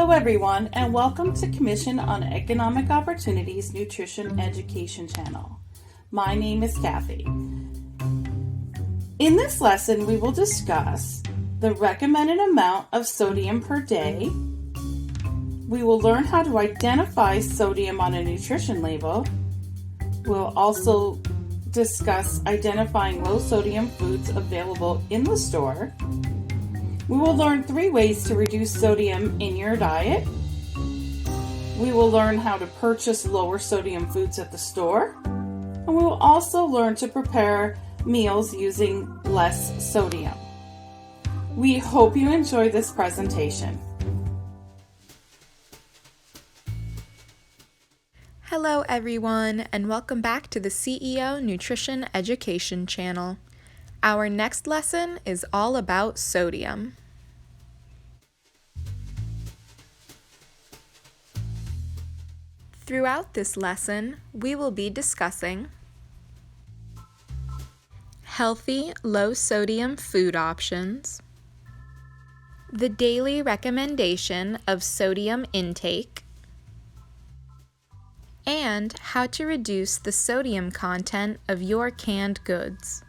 Hello everyone, and welcome to Commission on Economic Opportunities Nutrition Education channel. My name is Kathy. In this lesson, we will discuss the recommended amount of sodium per day. We will learn how to identify sodium on a nutrition label. We'll also discuss identifying low sodium foods available in the store. We will learn 3 ways to reduce sodium in your diet. We will learn how to purchase lower sodium foods at the store. And we will also learn to prepare meals using less sodium. We hope you enjoy this presentation. Hello everyone, and welcome back to the CEO Nutrition Education channel. Our next lesson is all about sodium. Throughout this lesson, we will be discussing healthy, low-sodium food options, the daily recommendation of sodium intake, and how to reduce the sodium content of your canned goods.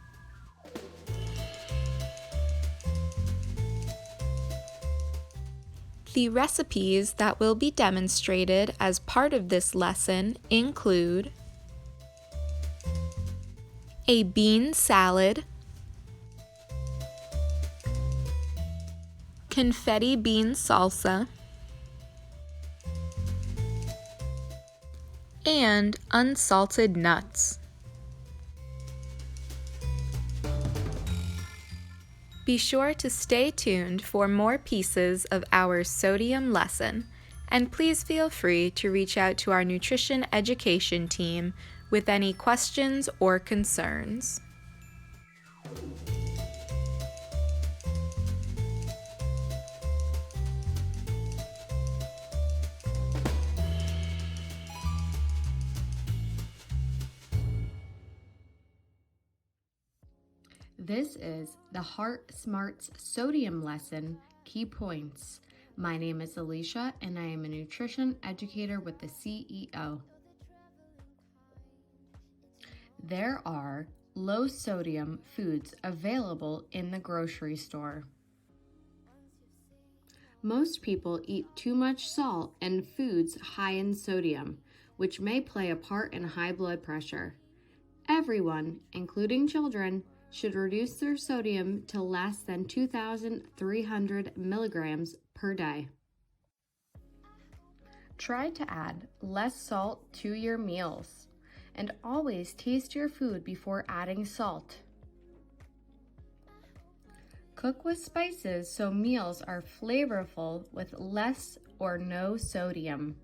The recipes that will be demonstrated as part of this lesson include a bean salad, confetti bean salsa, and unsalted nuts. Be sure to stay tuned for more pieces of our sodium lesson, and please feel free to reach out to our nutrition education team with any questions or concerns. This is the Heart Smarts Sodium Lesson Key Points. My name is Alicia and I am a nutrition educator with the CEO. There are low sodium foods available in the grocery store. Most people eat too much salt and foods high in sodium, which may play a part in high blood pressure. Everyone, including children, should reduce their sodium to less than 2,300 milligrams per day. Try to add less salt to your meals, and always taste your food before adding salt. Cook with spices so meals are flavorful with less or no sodium.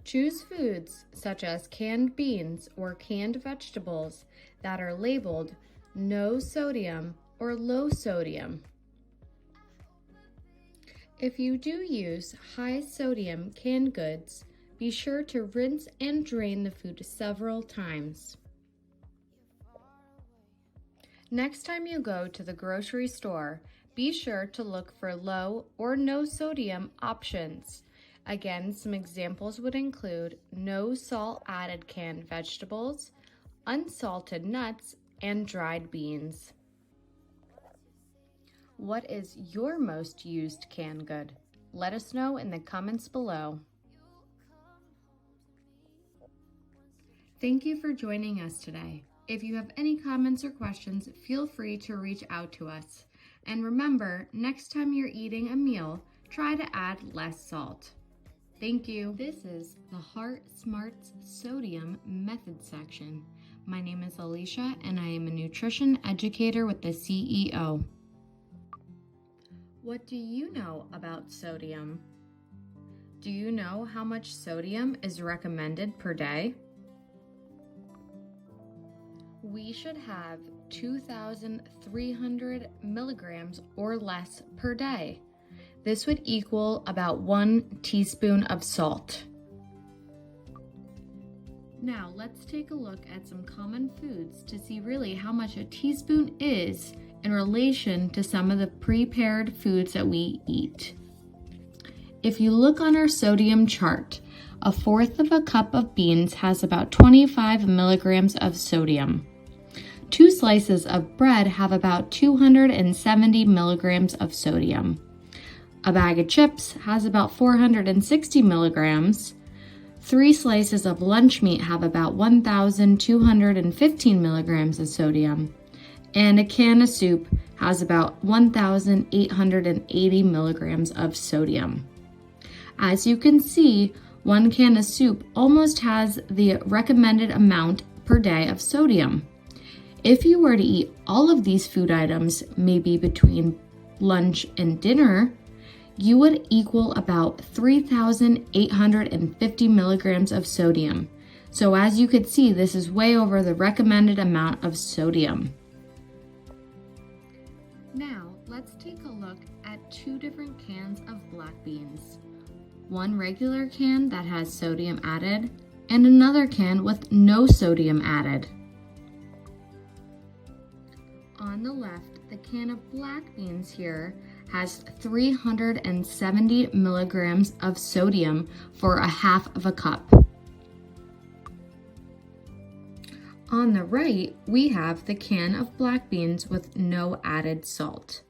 Choose foods such as canned beans or canned vegetables that are labeled no sodium or low sodium. If you do use high sodium canned goods, be sure to rinse and drain the food several times. Next time you go to the grocery store, be sure to look for low or no sodium options. Again, some examples would include no salt added canned vegetables, unsalted nuts, and dried beans. What is your most used canned good? Let us know in the comments below. Thank you for joining us today. If you have any comments or questions, feel free to reach out to us. And remember, next time you're eating a meal, try to add less salt. Thank you. This is the Heart Smarts Sodium Method section. My name is Alicia and I am a nutrition educator with the CEO. What do you know about sodium? Do you know how much sodium is recommended per day? We should have 2,300 milligrams or less per day. This would equal about 1 teaspoon of salt. Now let's take a look at some common foods to see really how much a teaspoon is in relation to some of the prepared foods that we eat. If you look on our sodium chart, a fourth of a cup of beans has about 25 milligrams of sodium. 2 slices of bread have about 270 milligrams of sodium. A bag of chips has about 460 milligrams. 3 slices of lunch meat have about 1,215 milligrams of sodium. And a can of soup has about 1,880 milligrams of sodium. As you can see, 1 can of soup almost has the recommended amount per day of sodium. If you were to eat all of these food items, maybe between lunch and dinner, you would equal about 3,850 milligrams of sodium. So as you could see, this is way over the recommended amount of sodium. Now, let's take a look at 2 different cans of black beans. One regular can that has sodium added, and another can with no sodium added. On the left, the can of black beans here has 370 milligrams of sodium for a half of a cup. On the right, we have the can of black beans with no added salt.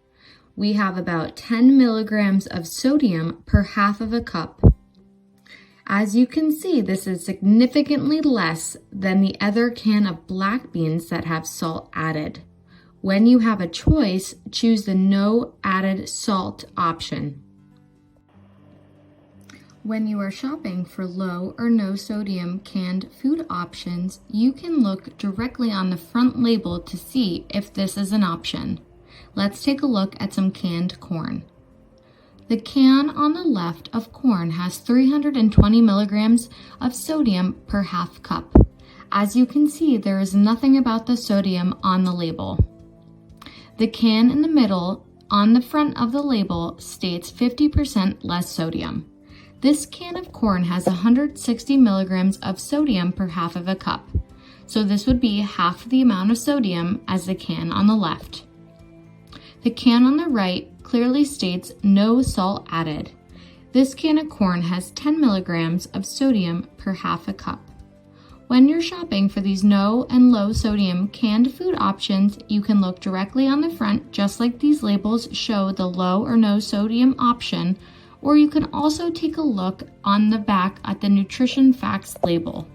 We have about 10 milligrams of sodium per half of a cup. As you can see, this is significantly less than the other can of black beans that have salt added. When you have a choice, choose the no added salt option. When you are shopping for low or no sodium canned food options, you can look directly on the front label to see if this is an option. Let's take a look at some canned corn. The can on the left of corn has 320 milligrams of sodium per half cup. As you can see, there is nothing about the sodium on the label. The can in the middle on the front of the label states 50% less sodium. This can of corn has 160 milligrams of sodium per half of a cup, so this would be half the amount of sodium as the can on the left. The can on the right clearly states no salt added. This can of corn has 10 milligrams of sodium per half a cup. When you're shopping for these no and low sodium canned food options, you can look directly on the front just like these labels show the low or no sodium option, or you can also take a look on the back at the nutrition facts label.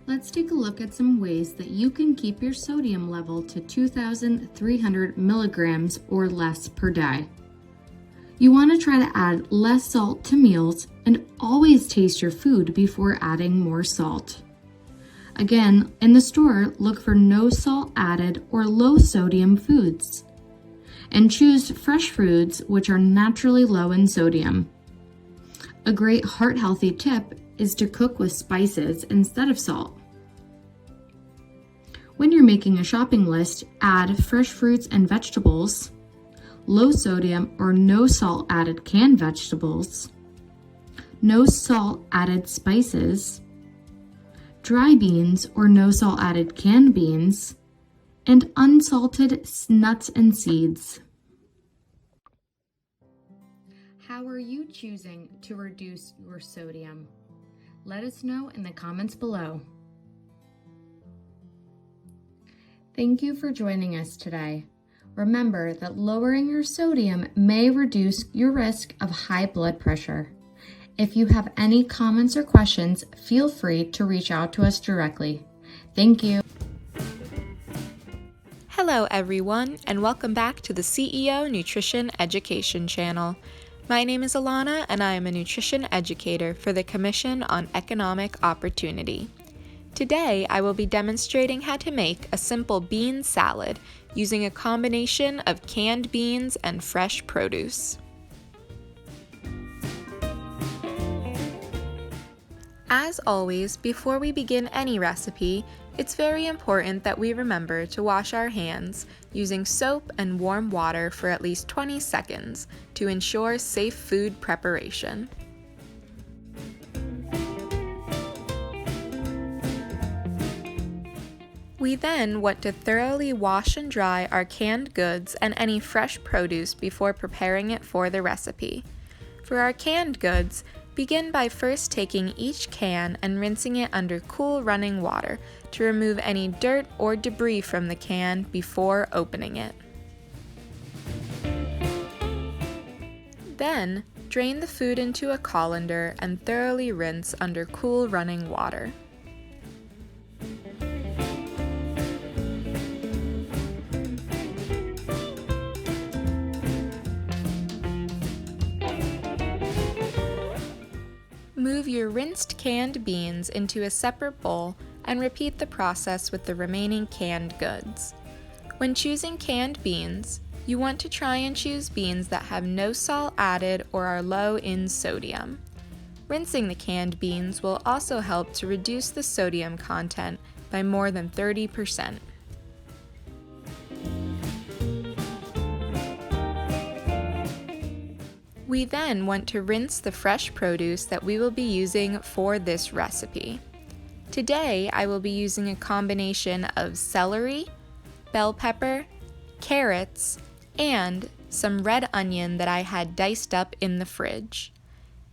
Let's take a look at some ways that you can keep your sodium level to 2,300 milligrams or less per day. You want to try to add less salt to meals and always taste your food before adding more salt. Again, in the store, look for no salt added or low sodium foods. And choose fresh foods which are naturally low in sodium. A great heart-healthy tip is to cook with spices instead of salt. When you're making a shopping list, add fresh fruits and vegetables, low sodium or no salt added canned vegetables, no salt added spices, dry beans or no salt added canned beans, and unsalted nuts and seeds. How are you choosing to reduce your sodium? Let us know in the comments below. Thank you for joining us today. Remember that lowering your sodium may reduce your risk of high blood pressure. If you have any comments or questions, feel free to reach out to us directly. Thank you. Hello everyone, and welcome back to the CEO Nutrition Education channel. My name is Alana, and I am a nutrition educator for the Commission on Economic Opportunity. Today, I will be demonstrating how to make a simple bean salad using a combination of canned beans and fresh produce. As always, before we begin any recipe, it's very important that we remember to wash our hands using soap and warm water for at least 20 seconds to ensure safe food preparation. We then want to thoroughly wash and dry our canned goods and any fresh produce before preparing it for the recipe. For our canned goods, begin by first taking each can and rinsing it under cool running water to remove any dirt or debris from the can before opening it. Then, drain the food into a colander and thoroughly rinse under cool running water. Move your rinsed canned beans into a separate bowl and repeat the process with the remaining canned goods. When choosing canned beans, you want to try and choose beans that have no salt added or are low in sodium. Rinsing the canned beans will also help to reduce the sodium content by more than 30%. We then want to rinse the fresh produce that we will be using for this recipe. Today, I will be using a combination of celery, bell pepper, carrots, and some red onion that I had diced up in the fridge.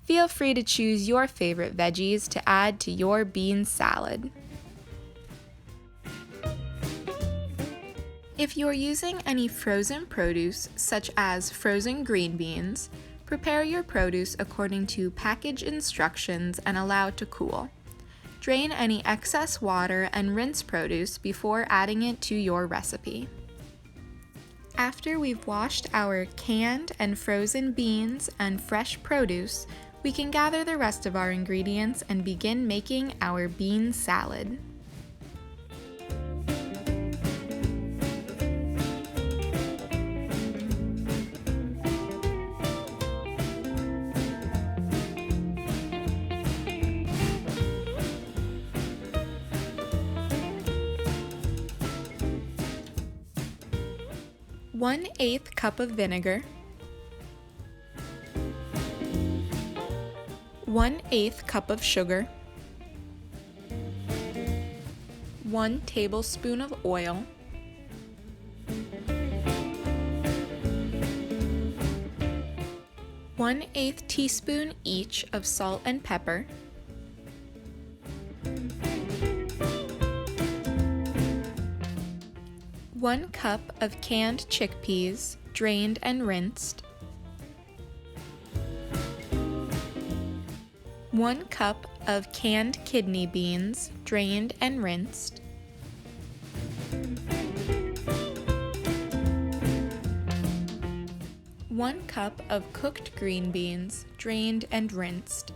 Feel free to choose your favorite veggies to add to your bean salad. If you're using any frozen produce, such as frozen green beans, prepare your produce according to package instructions and allow to cool. Drain any excess water and rinse produce before adding it to your recipe. After we've washed our canned and frozen beans and fresh produce, we can gather the rest of our ingredients and begin making our bean salad. One 1/8 cup of vinegar, 1/8 cup of sugar, 1 tablespoon of oil, 1/8 teaspoon each of salt and pepper, 1 cup of canned chickpeas, drained and rinsed, 1 cup of canned kidney beans, drained and rinsed, 1 cup of cooked green beans, drained and rinsed,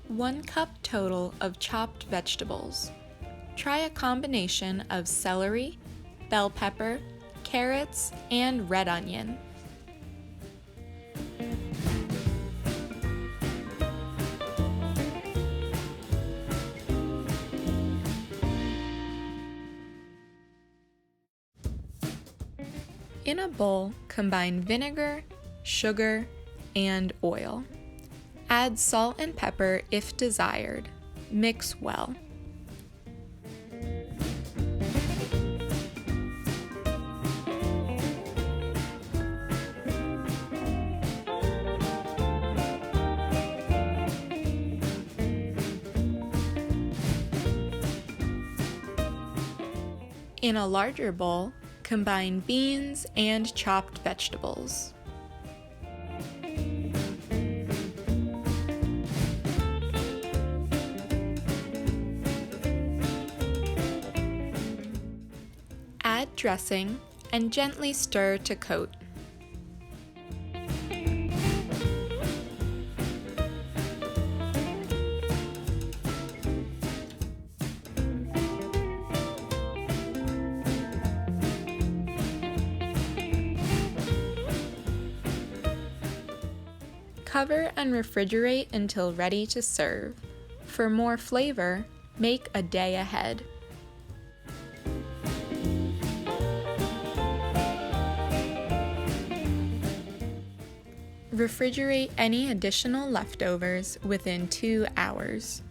1 cup total of chopped vegetables. Try a combination of celery, bell pepper, carrots, and red onion. In a bowl, combine vinegar, sugar, and oil. Add salt and pepper if desired. Mix well. In a larger bowl, combine beans and chopped vegetables. Add dressing and gently stir to coat. Cover and refrigerate until ready to serve. For more flavor, make a day ahead. Refrigerate any additional leftovers within 2 hours.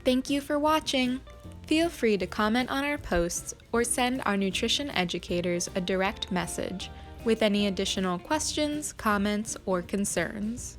Thank you for watching. Feel free to comment on our posts or send our nutrition educators a direct message with any additional questions, comments, or concerns.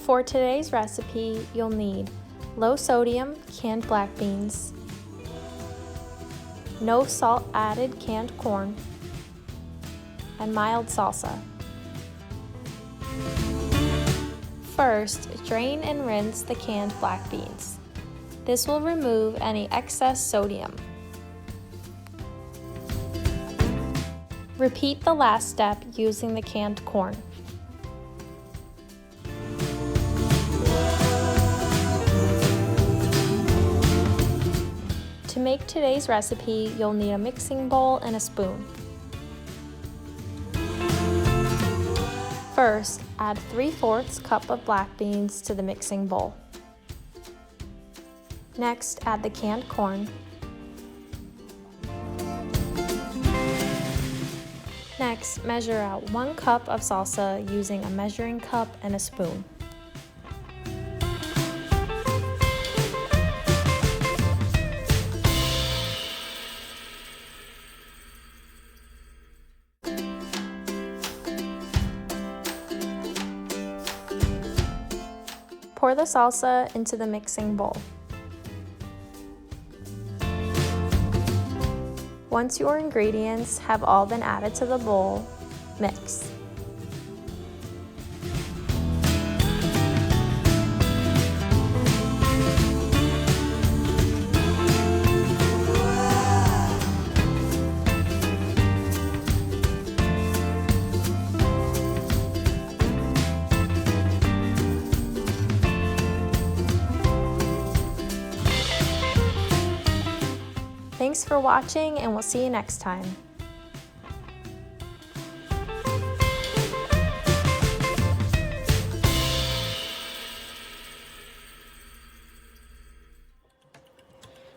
For today's recipe, you'll need low sodium canned black beans, no salt added canned corn, and mild salsa. First, drain and rinse the canned black beans. This will remove any excess sodium. Repeat the last step using the canned corn. To make today's recipe, you'll need a mixing bowl and a spoon. First, add 3/4 cup of black beans to the mixing bowl. Next, add the canned corn. Next, measure out 1 cup of salsa using a measuring cup and a spoon. Pour the salsa into the mixing bowl. Once your ingredients have all been added to the bowl, mix. Thanks for watching, and we'll see you next time.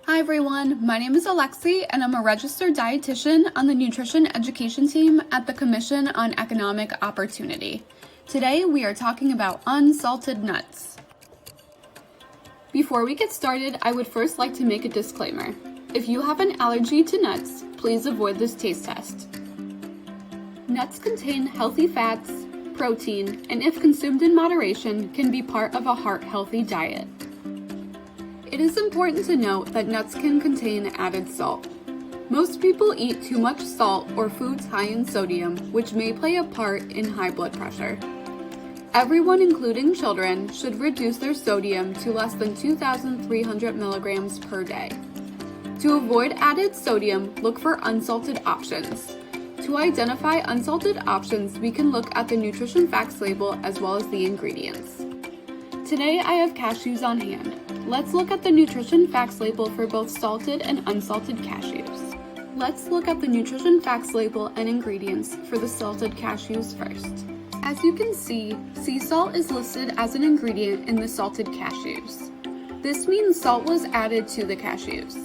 Hi everyone, my name is Alexi and I'm a registered dietitian on the nutrition education team at the Commission on Economic Opportunity. Today we are talking about unsalted nuts. Before we get started, I would first like to make a disclaimer. If you have an allergy to nuts, please avoid this taste test. Nuts contain healthy fats, protein, and if consumed in moderation, can be part of a heart-healthy diet. It is important to note that nuts can contain added salt. Most people eat too much salt or foods high in sodium, which may play a part in high blood pressure. Everyone, including children, should reduce their sodium to less than 2,300 milligrams per day. To avoid added sodium, look for unsalted options. To identify unsalted options, we can look at the nutrition facts label as well as the ingredients. Today I have cashews on hand. Let's look at the nutrition facts label for both salted and unsalted cashews. Let's look at the nutrition facts label and ingredients for the salted cashews first. As you can see, sea salt is listed as an ingredient in the salted cashews. This means salt was added to the cashews.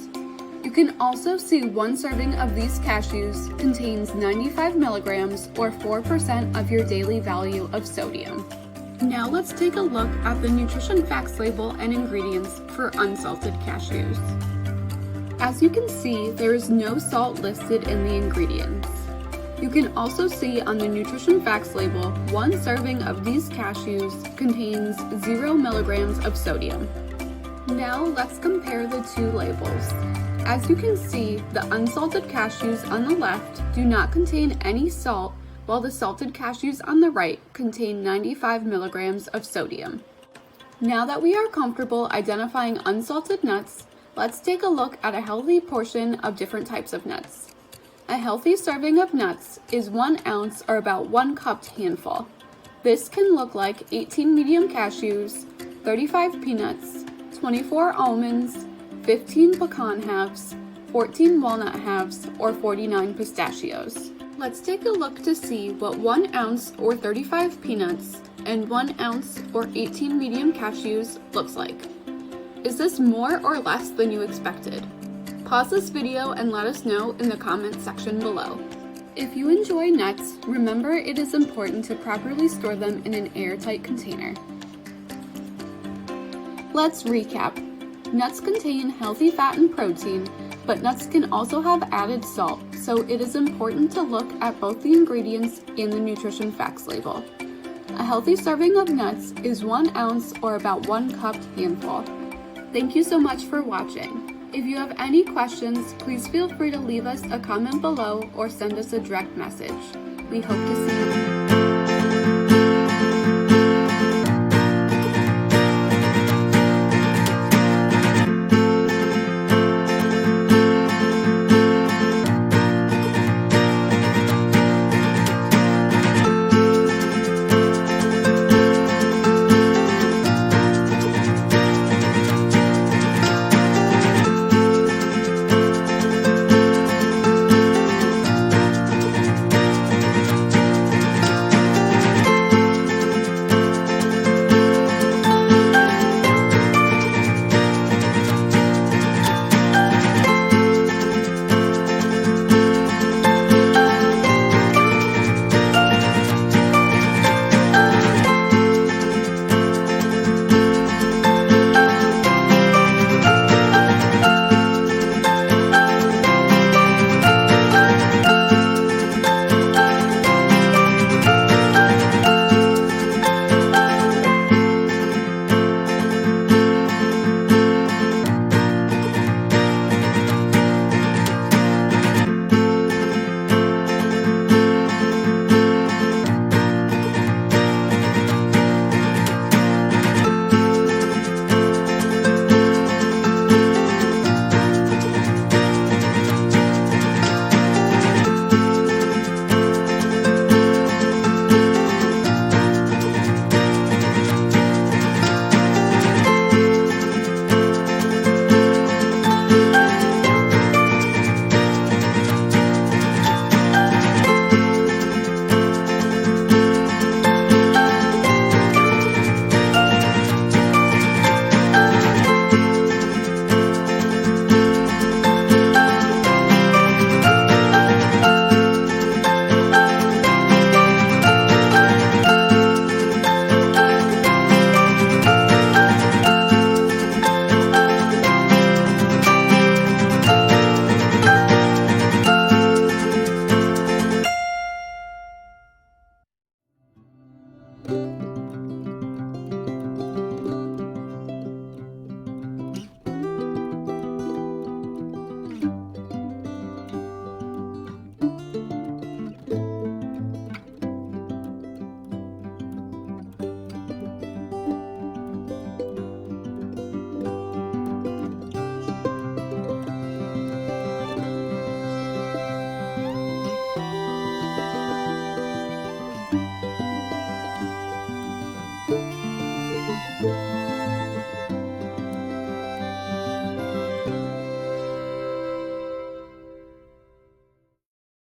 You can also see 1 serving of these cashews contains 95 milligrams or 4% of your daily value of sodium. Now let's take a look at the nutrition facts label and ingredients for unsalted cashews. As you can see, there is no salt listed in the ingredients. You can also see on the nutrition facts label, 1 serving of these cashews contains 0 milligrams of sodium. Now let's compare the 2 labels. As you can see, the unsalted cashews on the left do not contain any salt, while the salted cashews on the right contain 95 milligrams of sodium. Now that we are comfortable identifying unsalted nuts, let's take a look at a healthy portion of different types of nuts. A healthy serving of nuts is 1 ounce or about 1 cupped handful. This can look like 18 medium cashews, 35 peanuts, 24 almonds, 15 pecan halves, 14 walnut halves, or 49 pistachios. Let's take a look to see what 1 ounce or 35 peanuts and 1 ounce or 18 medium cashews looks like. Is this more or less than you expected? Pause this video and let us know in the comments section below. If you enjoy nuts, remember it is important to properly store them in an airtight container. Let's recap. Nuts contain healthy fat and protein, but nuts can also have added salt, so it is important to look at both the ingredients and the nutrition facts label. A healthy serving of nuts is 1 ounce or about 1 cup handful. Thank you so much for watching. If you have any questions, please feel free to leave us a comment below or send us a direct message. We hope to see you.